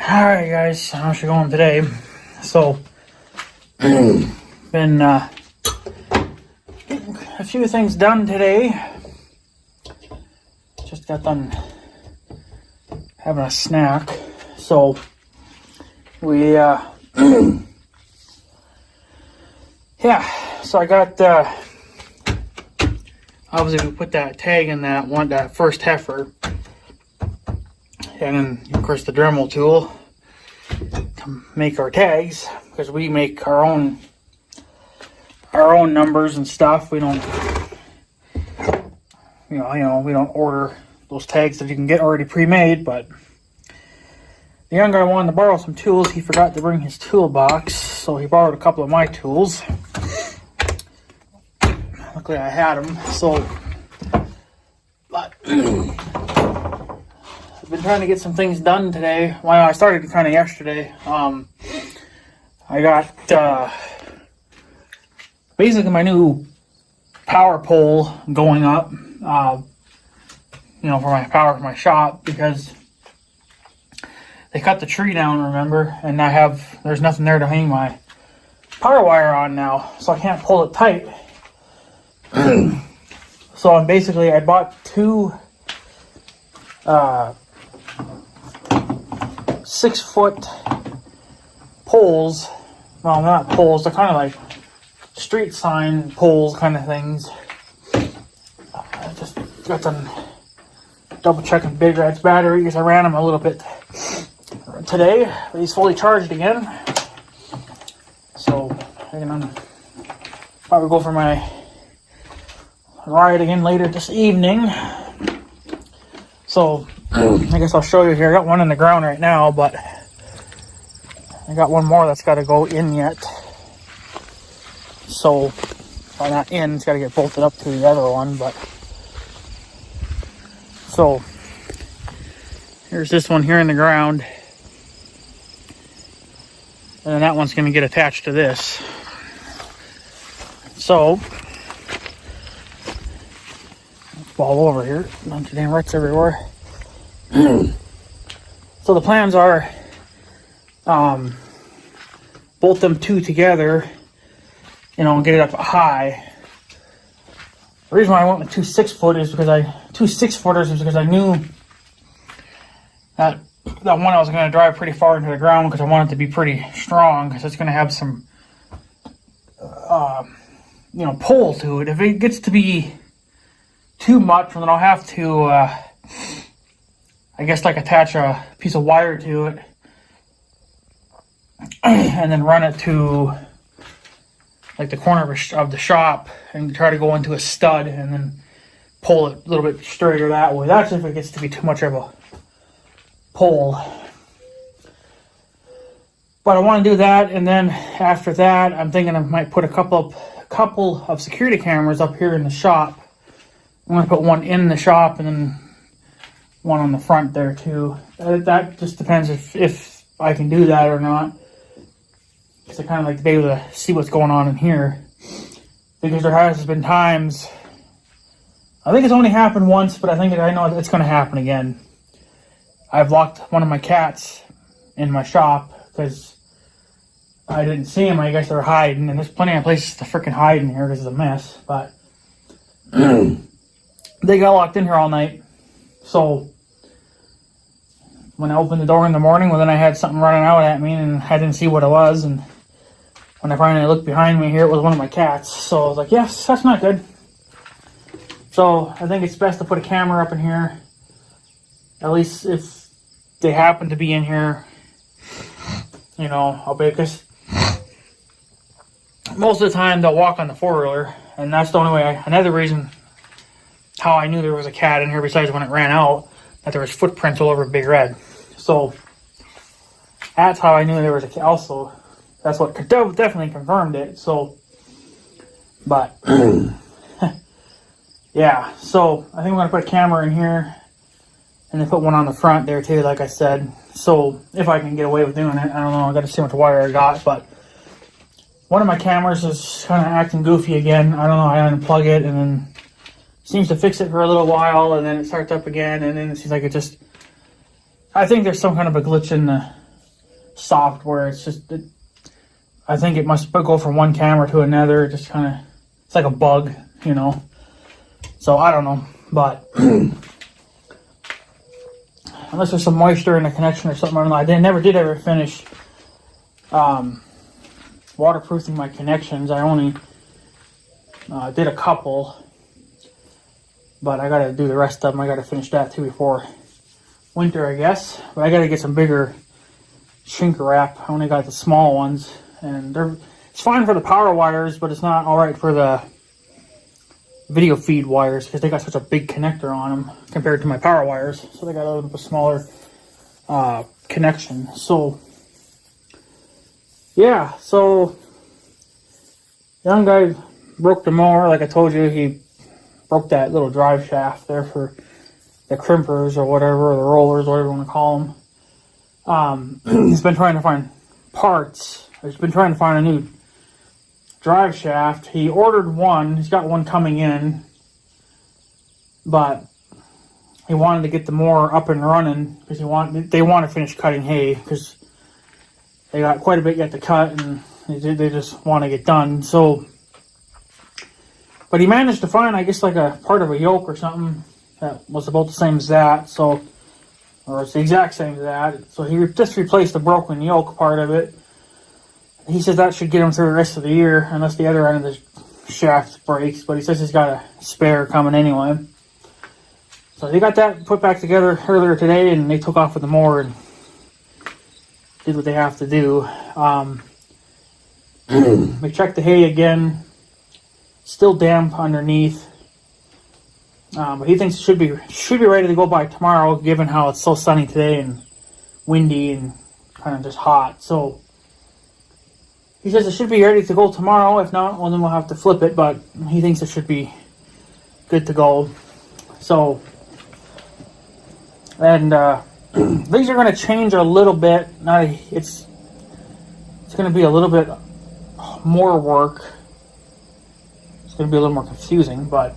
Alright guys, how's it going today? So, been getting a few things done today. Just got done having a snack. So, we, yeah, so I got, obviously we put that tag in that first heifer. And then, of course, the Dremel tool to make our tags, because we make our own numbers and stuff. We don't, we don't order those tags that you can get already pre-made. But the young guy wanted to borrow some tools. He forgot to bring his toolbox, so he borrowed a couple of my tools. Luckily, I had them. So, but. I've been trying to get some things done today. Well, I started kind of yesterday. I got basically my new power pole going up, for my power for my shop, because they cut the tree down, remember, and there's nothing there to hang my power wire on now, so I can't pull it tight. So I bought two 6-foot poles. Well, not poles, they're kind of like street sign poles kind of things. I just got them double checking Big Red's battery because I ran him a little bit today, but he's fully charged again. So I can probably go for my ride again later this evening. So I guess I'll show you here. I got one in the ground right now, but I got one more that's got to go in yet. So, well, not in, it's got to get bolted up to the other one, but. So, here's this one here in the ground. And then that one's going to get attached to this. So, fall over here. Bunch of damn ruts everywhere. So the plans are bolt them two together, and get it up high. The reason why I went with two 6-footers is because I knew that one I was going to drive pretty far into the ground, because I want it to be pretty strong, because it's going to have some pull to it. If it gets to be too much, then I'll have to attach a piece of wire to it and then run it to like the corner of the shop and try to go into a stud and then pull it a little bit straighter that way. That's if it gets to be too much of a pull. But I want to do that, and then after that, I'm thinking I might put a couple of security cameras up here in the shop. I'm going to put one in the shop and then one on the front there too. That just depends if I can do that or not, because I kind of like to be able to see what's going on in here, because there has been times, I think it's only happened once, but I know it's going to happen again. I've locked one of my cats in my shop because I didn't see him. I guess they were hiding, and there's plenty of places to freaking hide in here because it's a mess, but they got locked in here all night. So when I opened the door in the morning, then I had something running out at me, and I didn't see what it was. And when I finally looked behind me here, it was one of my cats. So I was like, yes, that's not good. So I think it's best to put a camera up in here, at least if they happen to be in here. I'll be, because most of the time they'll walk on the 4-wheeler, and that's the only way. Another reason how I knew there was a cat in here, besides when it ran out, that there was footprints all over Big Red. So that's how I knew there was a cat. Also, that's what definitely confirmed it. So, but yeah. So I think we're gonna put a camera in here, and then put one on the front there too, like I said. So if I can get away with doing it, I don't know. I got to see how much wire I got, but one of my cameras is kind of acting goofy again. I don't know. I unplug it, and then seems to fix it for a little while, and then it starts up again, and then it seems like it just, I think there's some kind of a glitch in the software. It's just, I think it must go from one camera to another. It just kind of, it's like a bug, you know. So I don't know, but unless there's some moisture in the connection or something, I don't know. I never did ever finish waterproofing my connections. I only did a couple, but I gotta do the rest of them. I gotta finish that too before winter, I guess. But I gotta get some bigger shrink wrap. I only got the small ones, and it's fine for the power wires, but it's not all right for the video feed wires because they got such a big connector on them compared to my power wires. So they got a little bit smaller connection. So yeah, so young guy broke the mower. Like I told you, he broke that little drive shaft there for the crimpers or whatever, or the rollers, whatever you want to call them. He's been trying to find parts. He's been trying to find a new drive shaft. He ordered one. He's got one coming in, but he wanted to get the mower up and running because they want to finish cutting hay because they got quite a bit yet to cut, and they just want to get done. So, but he managed to find, I guess, like a part of a yoke or something that was about the same as that. So, or it's the exact same as that. So he just replaced the broken yoke part of it. He says that should get him through the rest of the year, unless the other end of the shaft breaks. But he says he's got a spare coming anyway. So they got that put back together earlier today, and they took off with the mower and did what they have to do. We checked the hay again. Still damp underneath. But he thinks it should be ready to go by tomorrow, given how it's so sunny today and windy and kind of just hot. So he says it should be ready to go tomorrow. If not, well, then we'll have to flip it. But he thinks it should be good to go. So, and these are going to change a little bit. It's going to be a little bit more work. It's going to be a little more confusing, but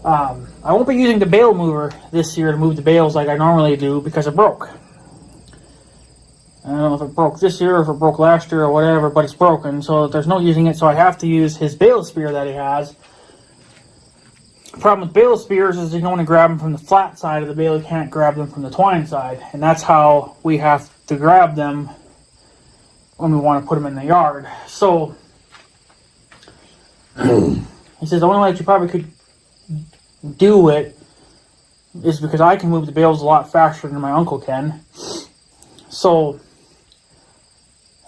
I won't be using the bale mover this year to move the bales like I normally do because it broke. I don't know if it broke this year or if it broke last year or whatever, but it's broken, so there's no using it, so I have to use his bale spear that he has. The problem with bale spears is you can only grab them from the flat side of the bale, you can't grab them from the twine side, and that's how we have to grab them when we want to put them in the yard. So he says the only way that you probably could do it is because I can move the bales a lot faster than my uncle can. So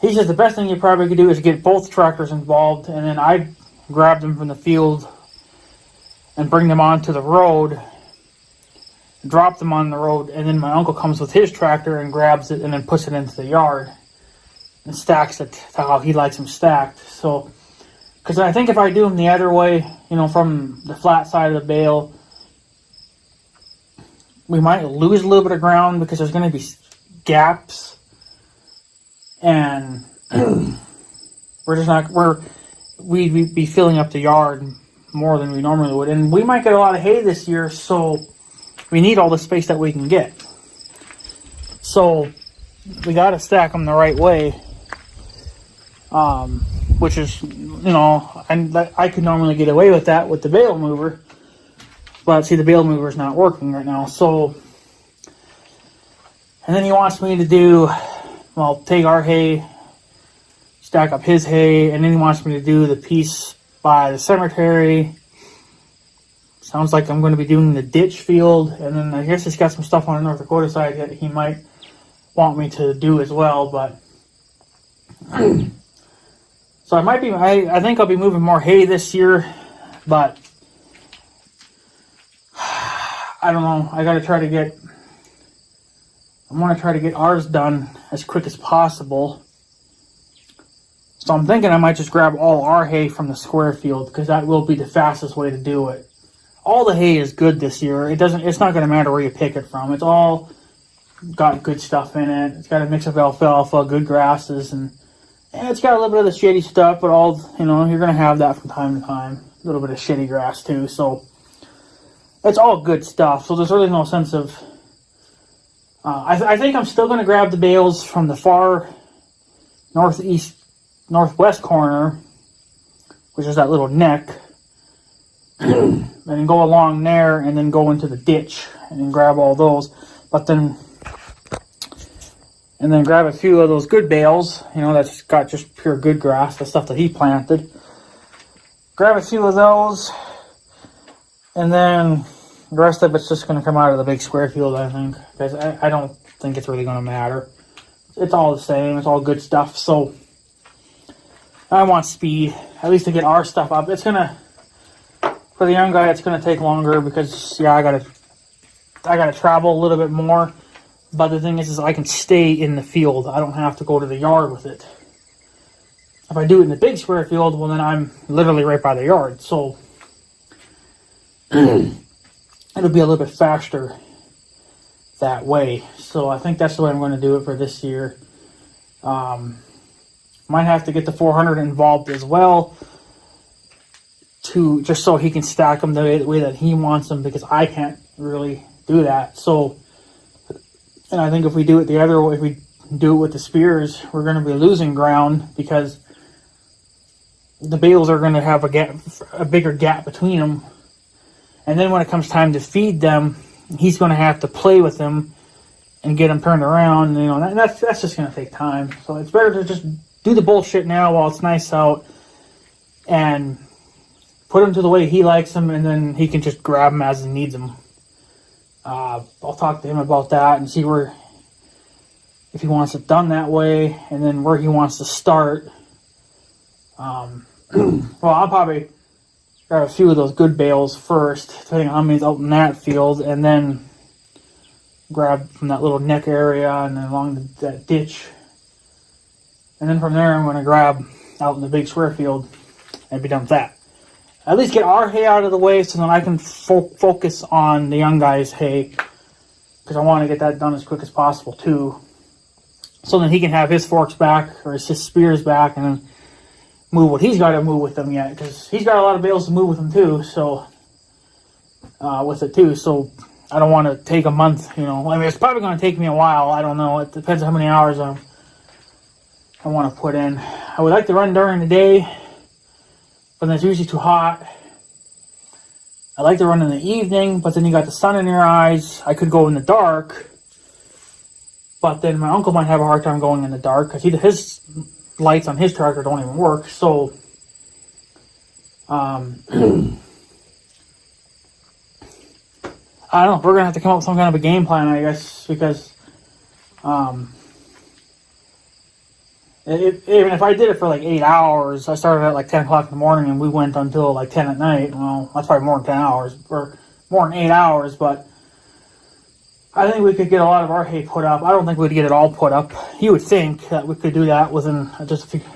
he says the best thing you probably could do is get both tractors involved, and then I grab them from the field and bring them onto the road, drop them on the road, and then my uncle comes with his tractor and grabs it and then puts it into the yard and stacks it to how he likes them stacked. So, because I think if I do them the other way, you know, from the flat side of the bale, we might lose a little bit of ground because there's going to be gaps, and we'd be filling up the yard more than we normally would, and we might get a lot of hay this year, so we need all the space that we can get. So we got to stack them the right way, which is, you know, and I could normally get away with that with the bale mover, but see, the bale mover is not working right now. So, and then he wants me to do, well, take our hay, stack up his hay, and then he wants me to do the piece by the cemetery. Sounds like I'm going to be doing the ditch field, and then I guess he's got some stuff on the North Dakota side that he might want me to do as well, but so I think I'll be moving more hay this year, but I don't know. I want to try to get ours done as quick as possible. So I'm thinking I might just grab all our hay from the square field, because that will be the fastest way to do it. All the hay is good this year. It's not going to matter where you pick it from. It's all got good stuff in it. It's got a mix of alfalfa, good grasses, and it's got a little bit of the shitty stuff, but you're going to have that from time to time. A little bit of shitty grass too. So it's all good stuff. So there's really no sense of... I think I'm still going to grab the bales from the far northwest corner, which is that little neck, and then go along there and then go into the ditch and then grab all those. But then, and then grab a few of those good bales, that's got just pure good grass, the stuff that he planted. Grab a few of those, and then the rest of it's just going to come out of the big square field, I think, because I don't think it's really going to matter. It's all the same. It's all good stuff. So I want speed, at least to get our stuff up. It's going to, for the young guy, it's going to take longer because, I got to travel a little bit more. But the thing is I can stay in the field. I don't have to go to the yard with it. If I do it in the big square field, well, then I'm literally right by the yard. So it'll be a little bit faster that way. So I think that's the way I'm going to do it for this year. Might have to get the 400 involved as well, to just so he can stack them the way that he wants them, because I can't really do that. So, and I think if we do it the other way, if we do it with the spears, we're going to be losing ground, because the bales are going to have a bigger gap between them. And then when it comes time to feed them, he's going to have to play with them and get them turned around. That's just going to take time. So it's better to just do the bullshit now while it's nice out, and put him to the way he likes them, and then he can just grab them as he needs them. I'll talk to him about that and see if he wants it done that way, and then where he wants to start. Well, I'll probably grab a few of those good bales first, depending on how many's out in that field, and then grab from that little neck area and then along that ditch. And then from there, I'm going to grab out in the big square field and be done with that. At least get our hay out of the way, so then I can focus on the young guy's hay, because I want to get that done as quick as possible too. So then he can have his forks back, or his spears back, and then move what he's got to move with them yet, because he's got a lot of bales to move with them too. So So I don't want to take a month. It's probably going to take me a while. I don't know. It depends on how many hours I want to put in. I would like to run during the day, but then it's usually too hot. I like to run in the evening, but then you got the sun in your eyes. I could go in the dark, but then my uncle might have a hard time going in the dark, because his lights on his tractor don't even work. So I don't know. We're gonna have to come up with some kind of a game plan, I guess, because even if I did it for like 8 hours, I started at like 10 o'clock in the morning and we went until like 10 at night. Well, that's probably more than 10 hours, or more than 8 hours, but I think we could get a lot of our hay put up. I don't think we'd get it all put up. You would think that we could do that within just a few,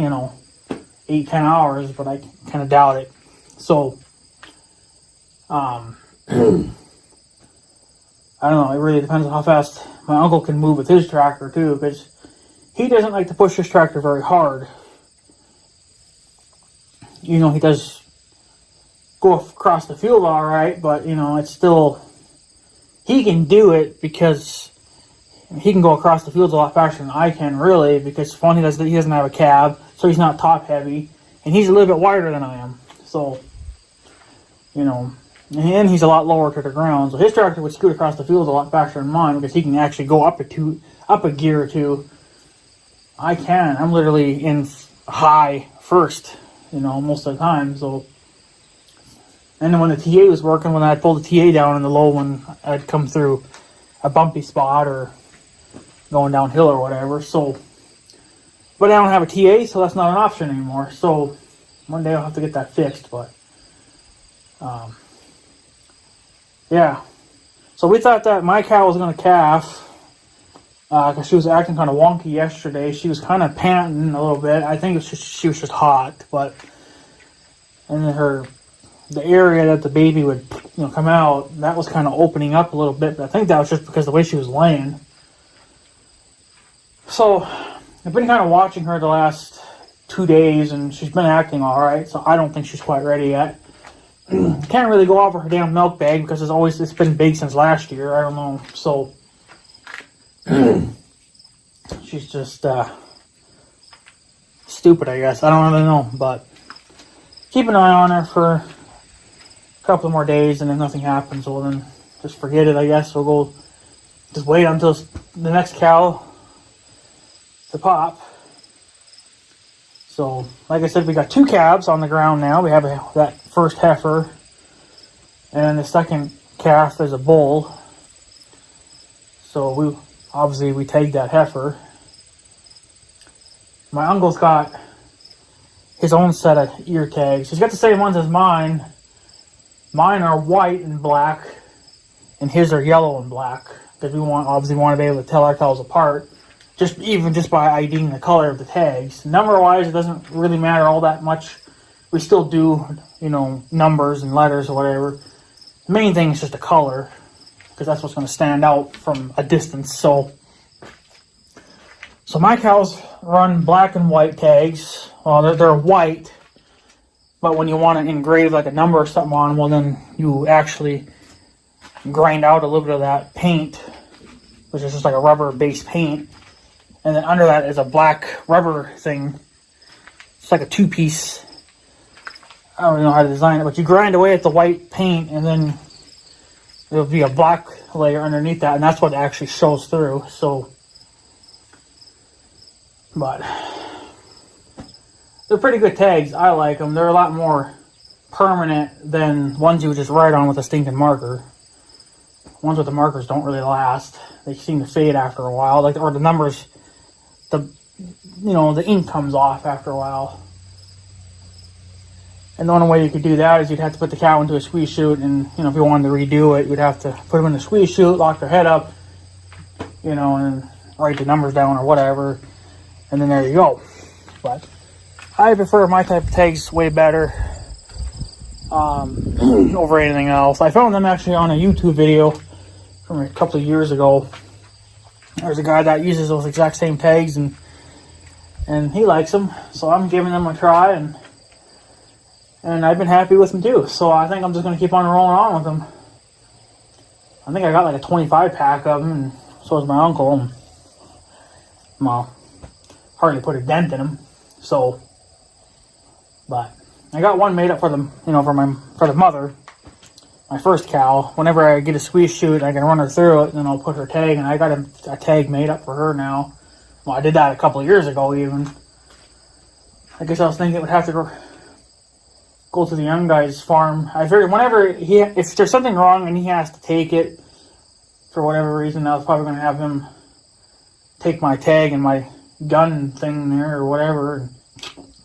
8-10 hours, but I kind of doubt it. So, I don't know. It really depends on how fast my uncle can move with his tractor too, because he doesn't like to push his tractor very hard. He does go across the field all right, but it's still, he can do it because he can go across the fields a lot faster than I can, really, because one, he doesn't have a cab, so he's not top heavy, and he's a little bit wider than I am. So, and he's a lot lower to the ground, so his tractor would scoot across the field a lot faster than mine, because he can actually go up a gear or two. I can. I'm literally in high first, most of the time. So, and then when the TA was working, when I'd pull the TA down in the low one, I'd come through a bumpy spot or going downhill or whatever. So, but I don't have a TA, so that's not an option anymore. So, one day I'll have to get that fixed. But, yeah. So we thought that my cow was going to calf, because she was acting kind of wonky yesterday. She was kind of panting a little bit. I think it was she was just hot, but and then the area that the baby would come out, that was kind of opening up a little bit. But I think that was just because of the way she was laying. So I've been kind of watching her the last 2 days, and she's been acting all right. So I don't think she's quite ready yet. Can't really go over her damn milk bag because it's been big since last year. I don't know. So she's just stupid, I guess. I don't really know, but keep an eye on her for a couple more days, and if nothing happens, well then just forget it, I guess. We'll go just wait until the next cow to pop. So, like I said, we got 2 calves on the ground now. We have that first heifer, and the second calf is a bull. So we tagged that heifer. My uncle's got his own set of ear tags. He's got the same ones as mine. Mine are white and black, and his are yellow and black, because we obviously want to be able to tell our cows apart, just by IDing the color of the tags. Number wise, it doesn't really matter all that much. We still do, numbers and letters or whatever. The main thing is just the color, because that's what's going to stand out from a distance. So my cows run black and white tags. Well, they're white, but when you want to engrave like a number or something on them, well, then you actually grind out a little bit of that paint, which is just like a rubber-based paint. And then under that is a black rubber thing. It's like a 2-piece. I don't know how to design it, but you grind away at the white paint, and then there'll be a black layer underneath that, and that's what actually shows through. So, but they're pretty good tags. I like them. They're a lot more permanent than ones you just write on with a stinking marker. Ones with the markers don't really last. They seem to fade after a while. Or the numbers, the ink comes off after a while. And the only way you could do that is you'd have to put the cow into a squeeze chute, and if you wanted to redo it, you'd have to put them in a squeeze chute, lock their head up, and write the numbers down or whatever, and then there you go. But I prefer my type of tags way better over anything else. I found them actually on a YouTube video from a couple of years ago. There's a guy that uses those exact same tags, and he likes them, so I'm giving them a try, and I've been happy with them too. So I think I'm just going to keep on rolling on with them. I think I got like a 25 pack of them, and so does my uncle. And, well, hardly put a dent in them. So, but I got one made up for them, for the mother, my first cow. Whenever I get a squeeze chute, I can run her through it, and then I'll put her tag, and I got a tag made up for her now. Well, I did that a couple of years ago even. I guess I was thinking it would have to go to the young guy's farm. I figured if there's something wrong and he has to take it for whatever reason, I was probably going to have him take my tag and my gun thing there or whatever,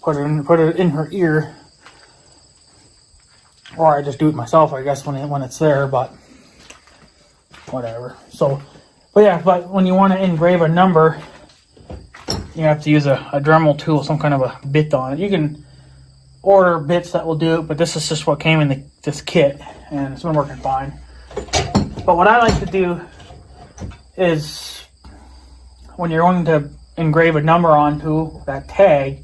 and put it in her ear. Or I just do it myself, I guess, when it's there, but whatever. So, but when you want to engrave a number, you have to use a Dremel tool, some kind of a bit on it. You can order bits that will do it, but this is just what came in this kit, and it's been working fine. But what I like to do is, when you're going to engrave a number onto that tag,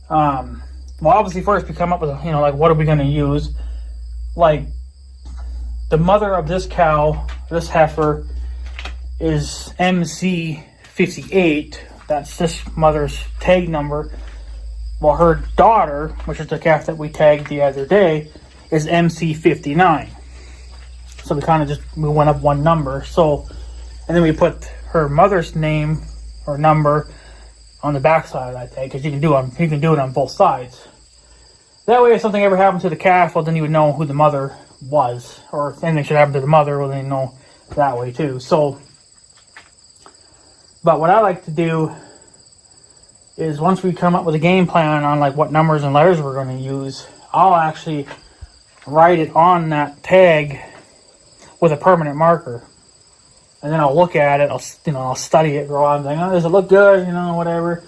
obviously first we come up with what are we going to use. Like, the mother of this cow, this heifer, is MC58. That's this mother's tag number. Well, her daughter, which is the calf that we tagged the other day, is MC59. So we went up one number. So, and then we put her mother's name or number on the back side of that tag, because you can do it on both sides. That way, if something ever happened to the calf, well, then you would know who the mother was, or if anything should happen to the mother, well, then you know that way too. So, but what I like to do is, once we come up with a game plan on what numbers and letters we're going to use, I'll actually write it on that tag with a permanent marker, and then I'll look at it. I'll study it, go on, does it look good? Whatever.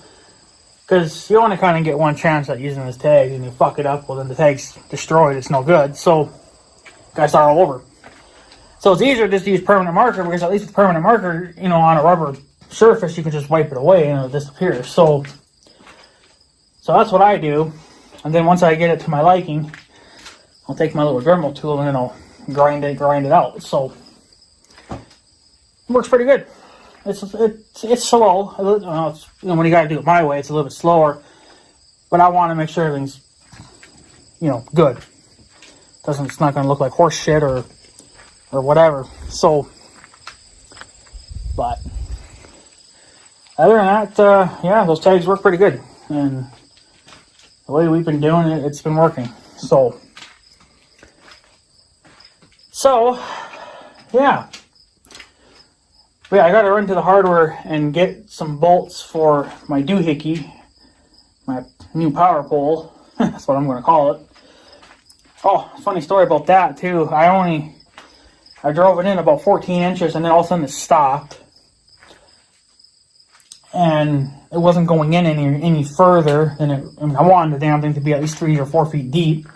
Because you only kind of get one chance at using this tag, and you fuck it up, well, then the tag's destroyed. It's no good. So, gotta start all over. So it's easier just to use permanent marker, because at least with permanent marker, on a rubber surface, you can just wipe it away and it'll disappear. So that's what I do. And then once I get it to my liking, I'll take my little Dremel tool and then I'll grind it out. So it works pretty good. It's slow. When you got to do it my way, it's a little bit slower. But I want to make sure everything's, good. It's not going to look like horse shit or whatever. So, but other than that, yeah, those tags work pretty good. And the way we've been doing it, it's been working. So yeah. But yeah, I got to run to the hardware and get some bolts for my doohickey, my new power pole. That's what I'm going to call it. Oh, funny story about that too. I drove it in about 14 inches and then all of a sudden it stopped. And it wasn't going in any further than it. I mean, I wanted the damn thing to be at least 3 or 4 feet deep,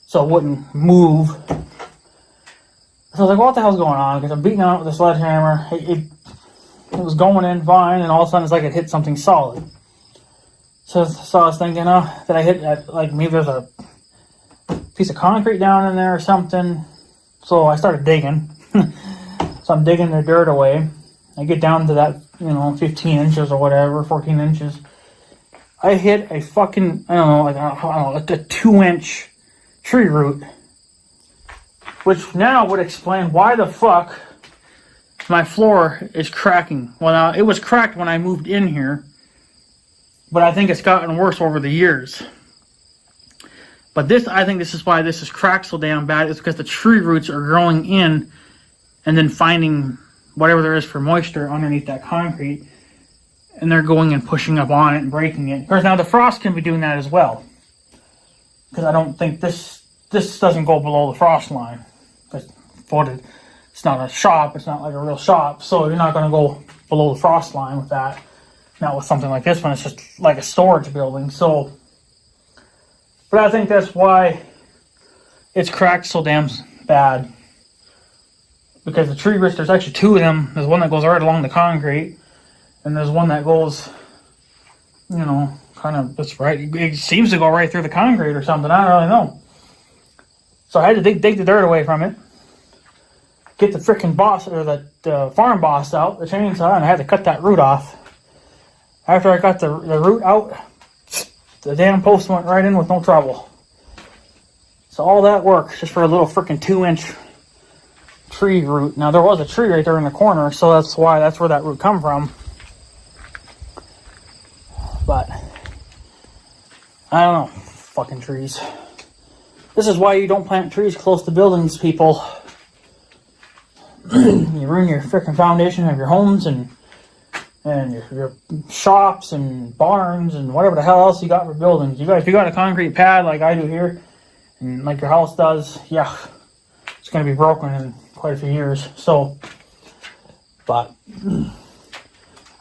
so it wouldn't move. So I was like, what the hell's going on? Because I'm beating on it with a sledgehammer. It was going in fine, and all of a sudden it's like it hit something solid. So I was thinking, that I hit, like maybe there's a piece of concrete down in there or something. So I started digging. So I'm digging the dirt away. I get down to that, 15 inches or whatever, 14 inches. I hit a fucking, like a 2-inch tree root. Which now would explain why the fuck my floor is cracking. Well, now, it was cracked when I moved in here. But I think it's gotten worse over the years. But I think this is why this is cracked so damn bad. It's because the tree roots are growing in and then finding whatever there is for moisture underneath that concrete, and they're going and pushing up on it and breaking it. Of course, now the frost can be doing that as well, because I don't think this doesn't go below the frost line. It's not a shop. It's not like a real shop, so you're not going to go below the frost line with that. Not with something like this one. It's just like a storage building. So, but I think that's why it's cracked so damn bad. Because the tree roots, there's actually 2 of them. There's one that goes right along the concrete, and there's one that goes, kind of, it's right. It seems to go right through the concrete or something. I don't really know. So I had to dig the dirt away from it, get the frickin' boss, or the farm boss out, the chainsaw, and I had to cut that root off. After I got the root out, the damn post went right in with no trouble. So all that work just for a little frickin' 2-inch tree root. Now there was a tree right there in the corner, so that's where that root come from. But I don't know, fucking trees. This is why you don't plant trees close to buildings, people. You ruin your freaking foundation of your homes and your shops and barns and whatever the hell else you got for buildings. If you got a concrete pad like I do here, and like your house does, yeah, it's gonna be broken in quite a few years. So, but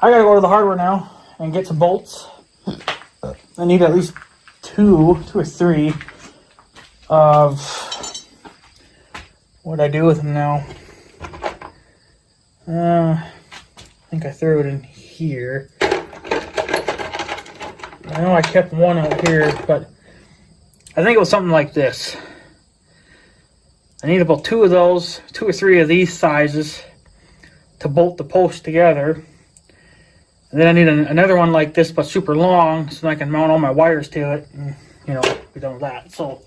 I gotta go to the hardware now and get some bolts. I need at least 2 or 3 of what I do with them now. I think I threw it in here. I know I kept one out here, but I think it was something like this. I need about 2 of those, 2 or 3 of these sizes to bolt the post together. And then I need another one like this, but super long, so I can mount all my wires to it and, be done with that. So,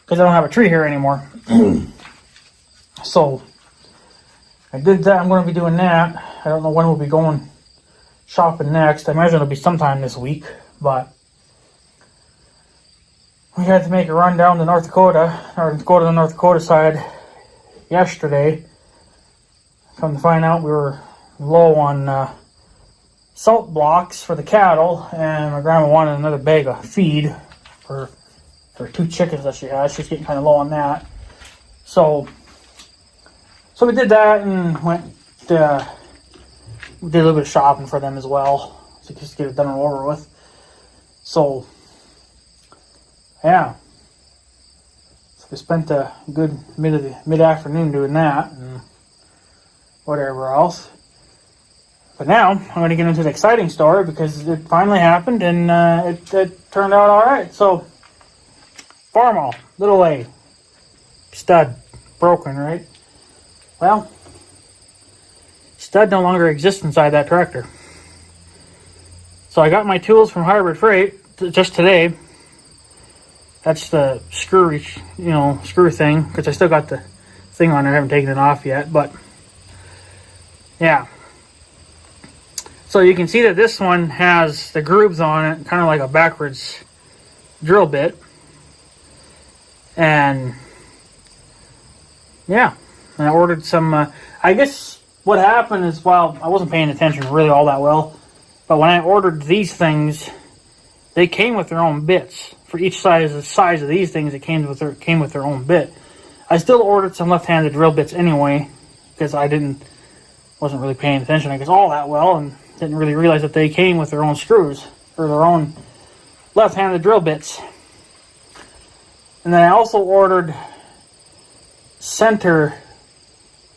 because I don't have a tree here anymore. So, I did that. I'm going to be doing that. I don't know when we'll be going shopping next. I imagine it'll be sometime this week, but we had to make a run down to North Dakota, or go to the North Dakota side yesterday. Come to find out we were low on salt blocks for the cattle, and my grandma wanted another bag of feed for 2 chickens that she has. She's getting kind of low on that. So we did that and went did a little bit of shopping for them as well, to just get it done and over with. So yeah, so we spent a good mid-afternoon doing that and whatever else. But now I'm going to get into the exciting story because it finally happened and it turned out all right. So Farmall A, stud, broken, right? Well, stud no longer exists inside that tractor. So I got my tools from Harbor Freight just today. That's the screw, screw thing, because I still got the thing on there. I haven't taken it off yet, but yeah. So you can see that this one has the grooves on it, kind of like a backwards drill bit. And yeah, and I ordered some, I guess what happened is, while I wasn't paying attention really all that well, but when I ordered these things, they came with their own bits. For each size of these things, it came with their own bit. I still ordered some left-handed drill bits anyway, because I wasn't really paying attention, I guess, all that well, and didn't really realize that they came with their own screws, or their own left-handed drill bits. And then I also ordered center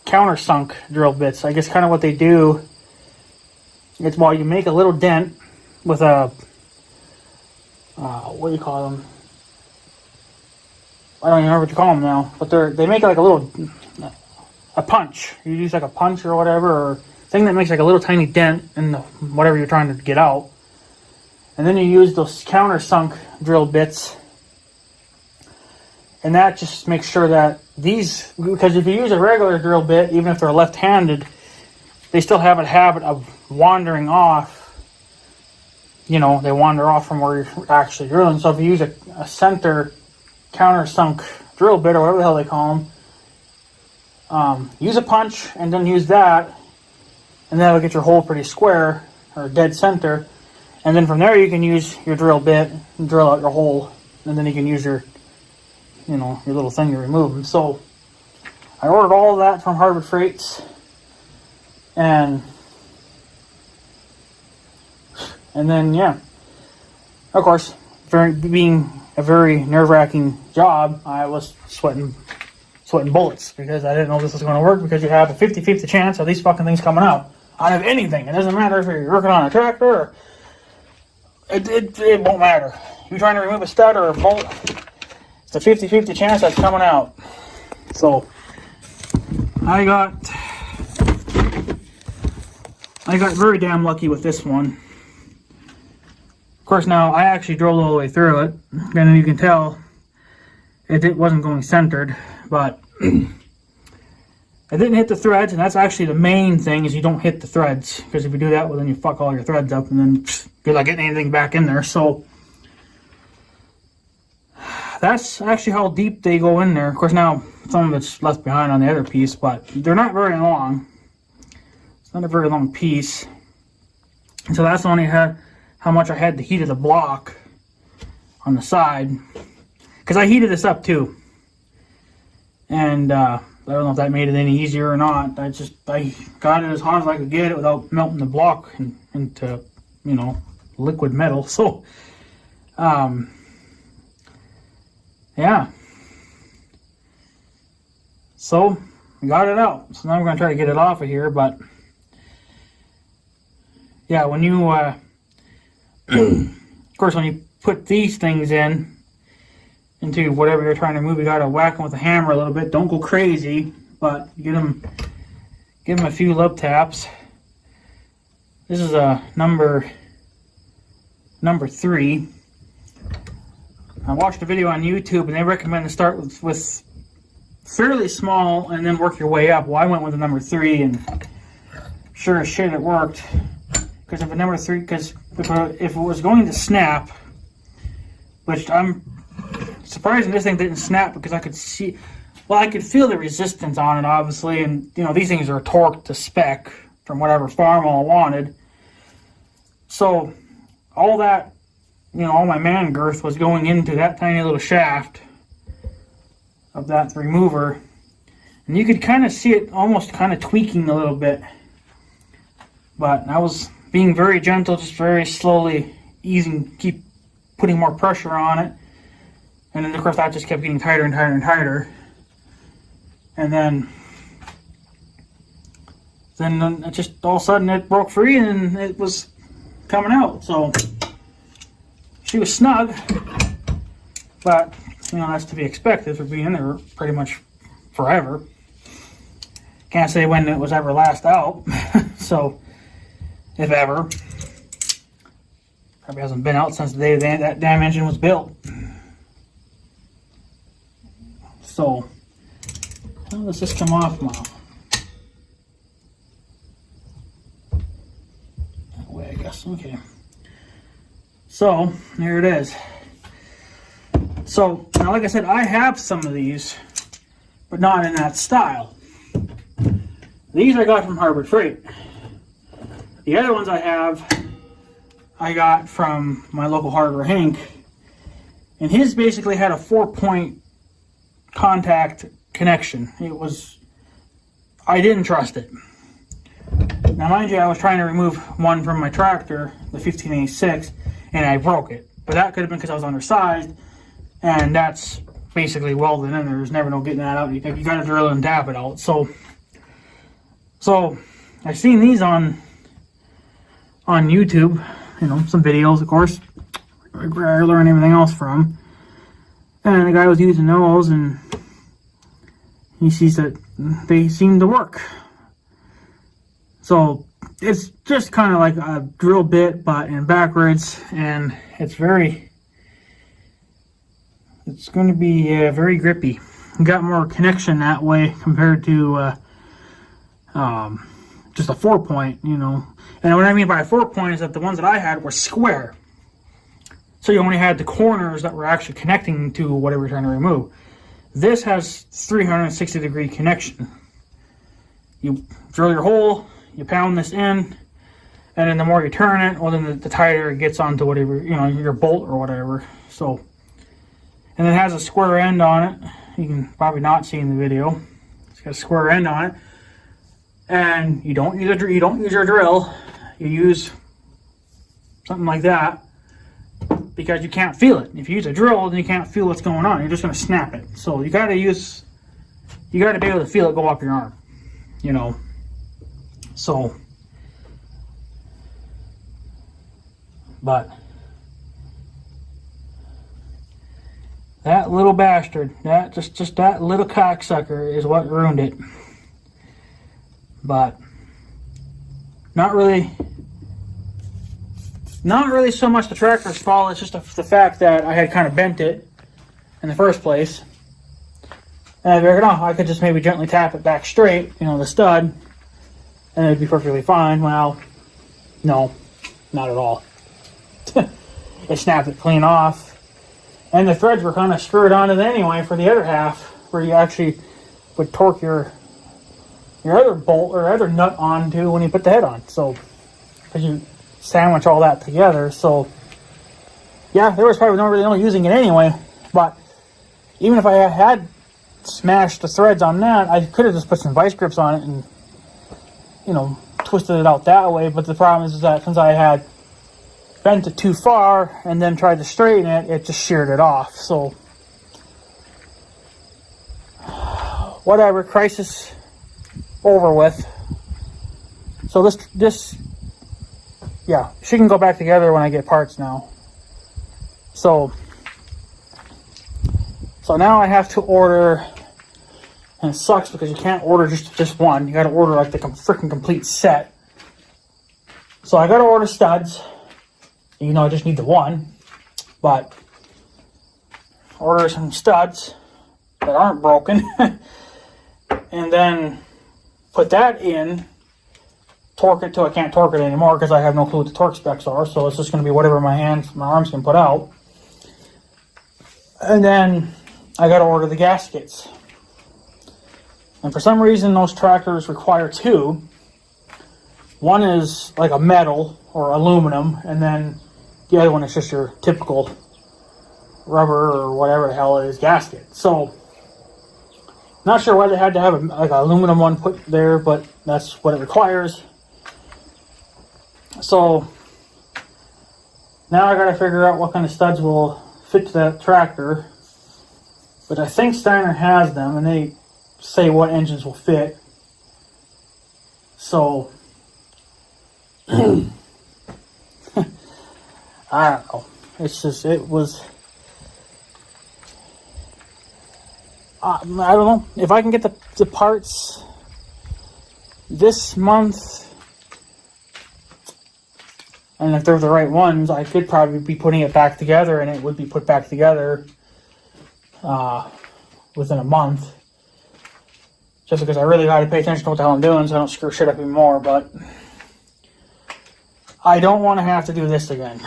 countersunk drill bits. I guess kind of what they do, it's while you make a little dent with a, what do you call them? I don't even know what you call them now, but they make like a punch. You use like a punch or whatever, or thing that makes like a little tiny dent in whatever you're trying to get out. And then you use those countersunk drill bits, and that just makes sure that these, because if you use a regular drill bit, even if they're left-handed, they still have a habit of wandering off. They wander off from where you're actually drilling. So if you use a center countersunk drill bit, or whatever the hell they call them, use a punch and then use that, and that'll get your hole pretty square, or dead center. And then from there you can use your drill bit and drill out your hole, and then you can use your little thing to remove them. So I ordered all of that from Harbor Freights, and then yeah, of course, being a very nerve-wracking job, I was sweating bullets, because I didn't know this was going to work, because you have a 50-50 chance of these fucking things coming out of anything. It doesn't matter if you're working on a tractor, or it won't matter. You're trying to remove a stud or a bolt, it's a 50-50 chance that's coming out. So I got very damn lucky with this one. Of course, now I actually drilled all the way through it, and then you can tell it wasn't going centered, but it didn't hit the threads, and that's actually the main thing, is you don't hit the threads, because if you do that, well, then you fuck all your threads up, and then good luck getting anything back in there. So that's actually how deep they go in there. Of course, now some of it's left behind on the other piece, but they're not very long. It's not a very long piece. And so that's only how much I had the heat of the block on the side, because I heated this up too. And I don't know if that made it any easier or not. I got it as hot as I could get it without melting the block into liquid metal. So yeah, so I got it out. So now I'm going to try to get it off of here. But yeah, when you of course, when you put these things into whatever you're trying to move, you got to whack them with a hammer a little bit. Don't go crazy, but give them a few love taps. This is a number 3. I watched a video on YouTube, and they recommend to start with fairly small and then work your way up. Well, I went with the number 3, and sure as shit it worked. Because if it was going to snap, which I'm surprised this thing didn't snap, because I could feel the resistance on it, obviously, and these things are torqued to spec from whatever Farmall wanted. So all that, all my man girth was going into that tiny little shaft of that remover, and you could kind of see it almost kind of tweaking a little bit. But I was being very gentle, just very slowly keep putting more pressure on it. And then, of course, that just kept getting tighter and tighter and tighter. And then it just, all of a sudden, it broke free and it was coming out. So she was snug, but, that's to be expected for being in there pretty much forever. Can't say when it was ever last out, so, if ever. Probably hasn't been out since the day that damn engine was built. So, how does this come off now? That way, I guess. Okay. So, there it is. So, now like I said, I have some of these, but not in that style. These I got from Harbor Freight. The other ones I got from my local Harbor Hank. And his basically had a 4-point contact connection. I didn't trust it. Now mind you, I was trying to remove one from my tractor, the 1586, and I broke it. But that could have been because I was undersized, and that's basically welded in there. There's never no getting that out. You got to drill and tap it out. So I've seen these on YouTube, you know, some videos, of course, where I learn everything else from. And the guy was using those, and he sees that they seem to work. So it's just kind of like a drill bit, but in backwards, and it's going to be very grippy. You got more connection that way compared to just a 4-point, you know. And what I mean by a 4-point is that the ones that I had were square. So you only had the corners that were actually connecting to whatever you're trying to remove. This has 360-degree connection. You drill your hole, you pound this in, and then the more you turn it, well, then the tighter it gets onto whatever, you know, your bolt or whatever. So, and it has a square end on it. You can probably not see in the video. It's got a square end on it, and you don't use your drill. You use something like that because you can't feel it. If you use a drill, then you can't feel what's going on. You're just going to snap it. So you got to be able to feel it go up your arm, you know. So, but that little bastard, just that little cocksucker is what ruined it. But not really so much the tractor's fault. It's just the fact that I had kind of bent it in the first place. And I figured, oh, I could just maybe gently tap it back straight, you know, the stud, and it'd be perfectly fine. Well, no, not at all. It snapped it clean off. And the threads were kind of screwed on it anyway for the other half, where you actually would torque your other bolt or other nut onto when you put the head on. So, because you sandwich all that together. So, yeah, there was probably no using it anyway. But even if I had smashed the threads on that, I could have just put some vice grips on it and, you know, twisted it out that way. But the problem is that since I had bent it too far and then tried to straighten it, it just sheared it off. So, whatever, crisis over with. So this, yeah, she can go back together when I get parts now. So now I have to order, and it sucks because you can't order just one. You got to order like the freaking complete set. So I got to order studs. You know, I just need the one, but order some studs that aren't broken, and then put that in, torque it till I can't torque it anymore because I have no clue what the torque specs are. So it's just going to be whatever my arms can put out. And then I got to order the gaskets. And for some reason, those tractors require two. One is like a metal or aluminum, and then the other one is just your typical rubber or whatever the hell it is gasket. So, not sure why they had to have like an aluminum one put there, but that's what it requires. So, now I got to figure out what kind of studs will fit to that tractor. But I think Steiner has them, and they say what engines will fit. So, I don't know. It's just, it was, I don't know. If I can get the parts this month, And if they're the right ones, I could probably be putting it back together, and it would be put back together within a month. Just because I really got to pay attention to what the hell I'm doing so I don't screw shit up anymore. But I don't want to have to do this again.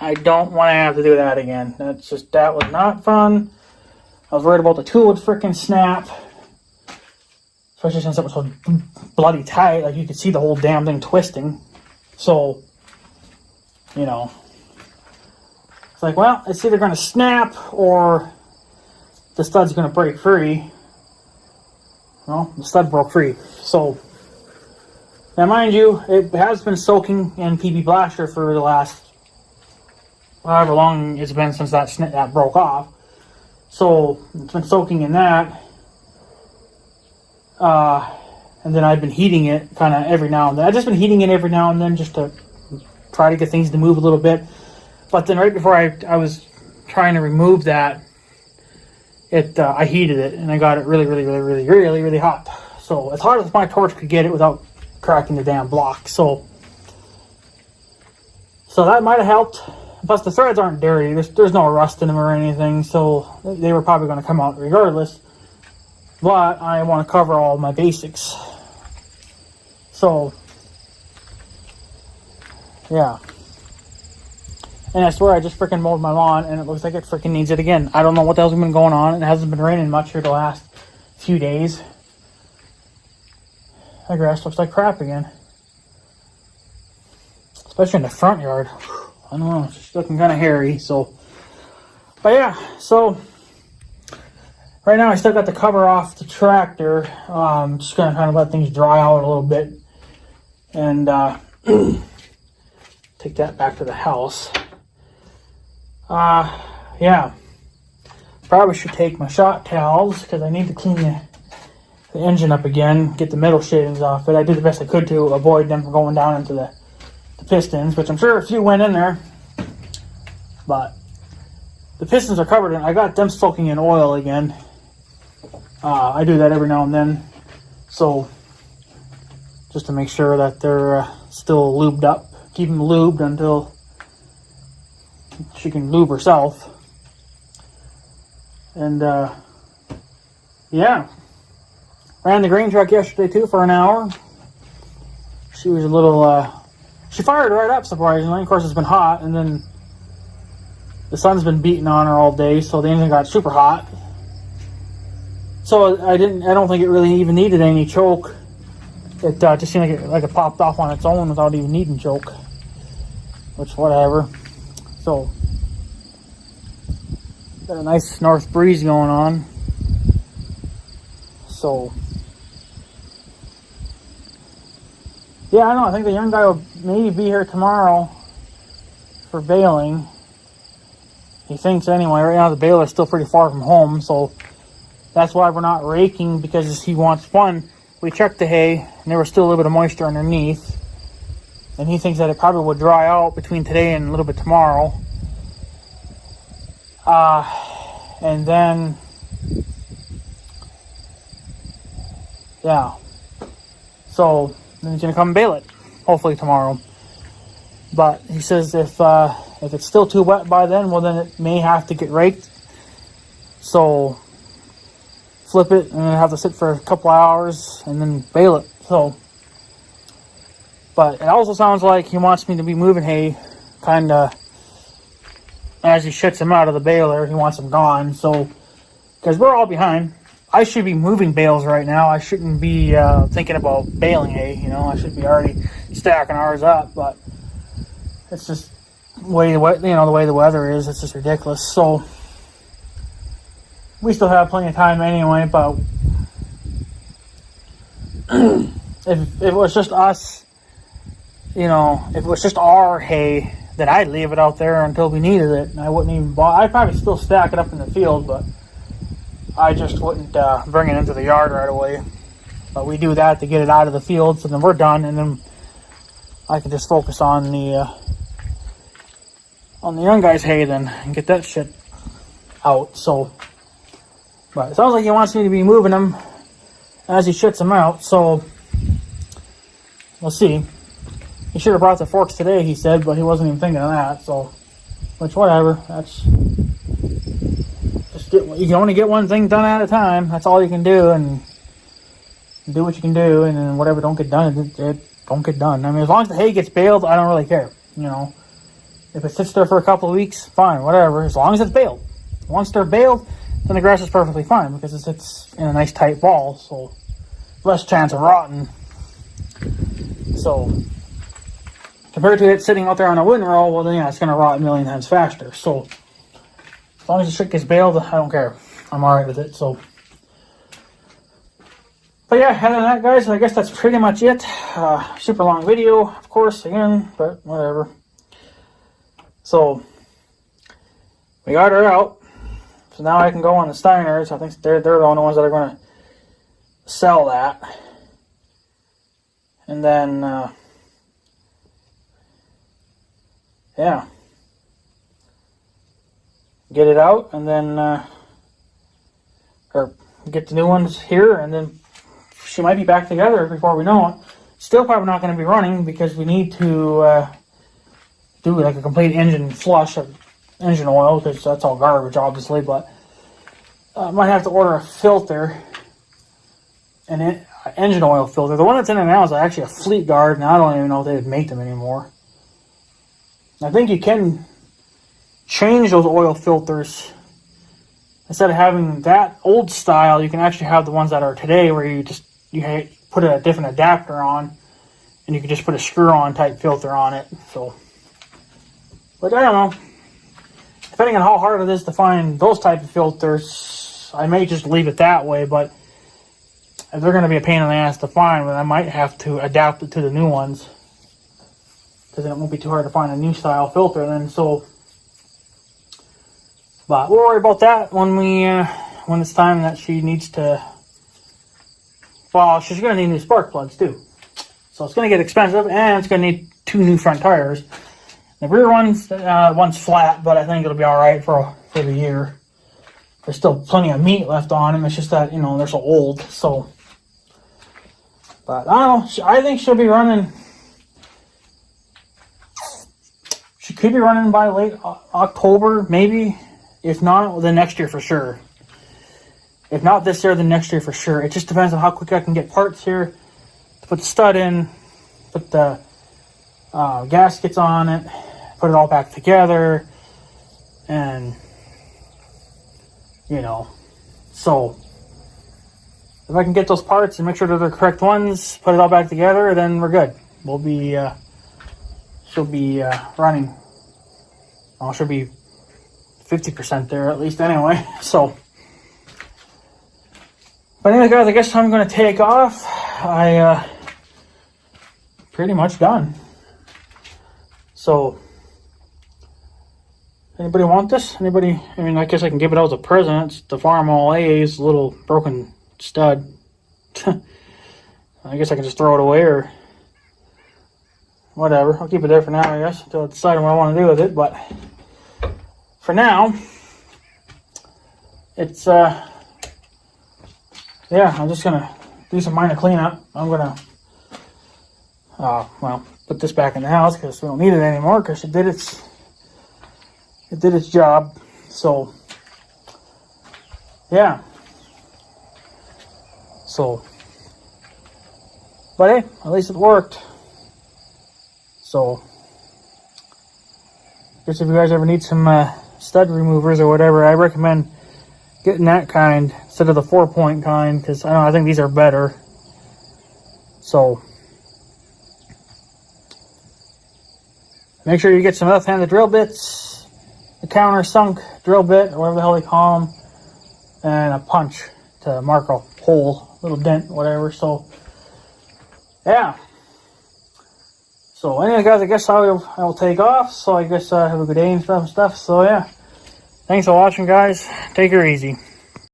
I don't want to have to do that again. That was not fun. I was worried about the tool would freaking snap. Especially since it was so bloody tight. Like, you could see the whole damn thing twisting. So, you know. It's like, well, it's either going to snap or the stud's going to break free. Well, the stud broke free. So, now mind you, it has been soaking in PB Blaster for the last however long it's been since that broke off. So, it's been soaking in that. And then I've been heating it kind of every now and then. I've just been heating it every now and then just to try to get things to move a little bit. But then right before I was trying to remove that, I heated it and I got it really hot. So as hot as my torch could get it without cracking the damn block. So that might have helped. Plus the threads aren't dirty. There's no rust in them or anything. So they were probably going to come out regardless. But I want to cover all my basics. So, yeah. And I swear I just freaking mowed my lawn and it looks like it freaking needs it again. I don't know what the hell's been going on. It hasn't been raining much here the last few days. The grass looks like crap again. Especially in the front yard. I don't know, it's just looking kind of hairy, so. But yeah, so. Right now I still got the cover off the tractor. Just gonna kind of let things dry out a little bit. And take that back to the house. Yeah. Probably should take my shot towels because I need to clean the engine up again, get the metal shavings off it. I did the best I could to avoid them from going down into the pistons, which I'm sure a few went in there. But the pistons are covered in, I got them soaking in oil again. I do that every now and then. So, just to make sure that they're still lubed up. Keep them lubed until she can lube herself. And, yeah. Ran the grain truck yesterday, too, for an hour. She was a little, she fired right up, surprisingly. Of course, it's been hot, and then the sun's been beating on her all day, so the engine got super hot. So I don't think it really even needed any choke. It just seemed like it popped off on its own without even needing choke. Which, whatever. So, got a nice north breeze going on. So, yeah, I don't know. I think the young guy will maybe be here tomorrow for baling. He thinks anyway. Right now the baler's still pretty far from home, so that's why we're not raking, because he wants fun. We checked the hay, and there was still a little bit of moisture underneath. And he thinks that it probably will dry out between today and a little bit tomorrow. And then, yeah. So, then he's going to come and bale it, hopefully tomorrow. But he says if it's still too wet by then, well, then it may have to get raked. So, flip it and have to sit for a couple hours and then bale it. So, but it also sounds like he wants me to be moving hay kind of as he shits them out of the baler. He wants them gone. So, because we're all behind. I should be moving bales right now. I shouldn't be thinking about baling hay. You know, I should be already stacking ours up. But it's just the way the weather is. It's just ridiculous. So we still have plenty of time anyway, but if it was just us, you know, if it was just our hay, then I'd leave it out there until we needed it, and I wouldn't even bother. I'd probably still stack it up in the field, but I just wouldn't bring it into the yard right away. But we do that to get it out of the field, so then we're done, and then I can just focus on the young guy's hay then and get that shit out. So, but it sounds like he wants me to be moving them as he shits them out, so we'll see. He should have brought the forks today, he said, but he wasn't even thinking of that, so, which, whatever, that's, just you can only get one thing done at a time, that's all you can do, and do what you can do, and then whatever don't get done, it don't get done. I mean, as long as the hay gets baled, I don't really care, you know. If it sits there for a couple of weeks, fine, whatever, as long as it's baled. Once they're baled, then the grass is perfectly fine, because it sits in a nice tight ball, so less chance of rotting. So, compared to it sitting out there on a windrow, well then yeah, it's going to rot a million times faster. So, as long as the shit gets baled, I don't care. I'm alright with it, so. But yeah, other than that, guys, I guess that's pretty much it. Super long video, of course, again, but whatever. So, we got her out. So now I can go on the Steiners. I think they're the only ones that are going to sell that. And then, yeah. Get it out, and then, or get the new ones here, and then she might be back together before we know it. Still probably not going to be running, because we need to do like a complete engine flush of engine oil, because that's all garbage, obviously, but I might have to order a filter, an engine oil filter. The one that's in it now is actually a Fleet Guard, and I don't even know if they would make them anymore. I think you can change those oil filters. Instead of having that old style, you can actually have the ones that are today, where you put a different adapter on, and you can just put a screw-on type filter on it. So, but I don't know. Depending on how hard it is to find those type of filters, I may just leave it that way. But if they're going to be a pain in the ass to find, then I might have to adapt it to the new ones, because then it won't be too hard to find a new style filter. Then so, but we'll worry about that when when it's time that she needs to. Well, she's going to need new spark plugs too, so it's going to get expensive, and it's going to need 2 new front tires. The rear one's flat, but I think it'll be all right for the year. There's still plenty of meat left on them. It's just that, you know, they're so old. So, but I don't know. I think she'll be running. She could be running by late October, maybe. If not, then next year for sure. If not this year, then next year for sure. It just depends on how quick I can get parts here to put the stud in, put the gaskets on it, put it all back together, and you know, so if I can get those parts and make sure that they're the correct ones, put it all back together, then we're good. We'll be she'll be running. Well, she'll be 50% there at least anyway. So, but anyway, guys, I guess I'm gonna take off. I pretty much done. So, anybody want this? Anybody? I mean, I guess I can give it out as a present. It's the Farmall A's little broken stud. I guess I can just throw it away or whatever. I'll keep it there for now, I guess, until I decide what I want to do with it. But for now, it's yeah, I'm just gonna do some minor cleanup. I'm gonna well, put this back in the house because we don't need it anymore, because it did its job. So yeah, so but hey, at least it worked. So I guess if you guys ever need some stud removers or whatever, I recommend getting that kind instead of the 4-point kind, because I think these are better. So make sure you get some left-handed drill bits, a countersunk drill bit, or whatever the hell they call them, and a punch to mark a hole, little dent, whatever. So yeah. So anyway, guys, I guess I will take off. So I guess have a good day and stuff. So yeah, thanks for watching, guys. Take her easy.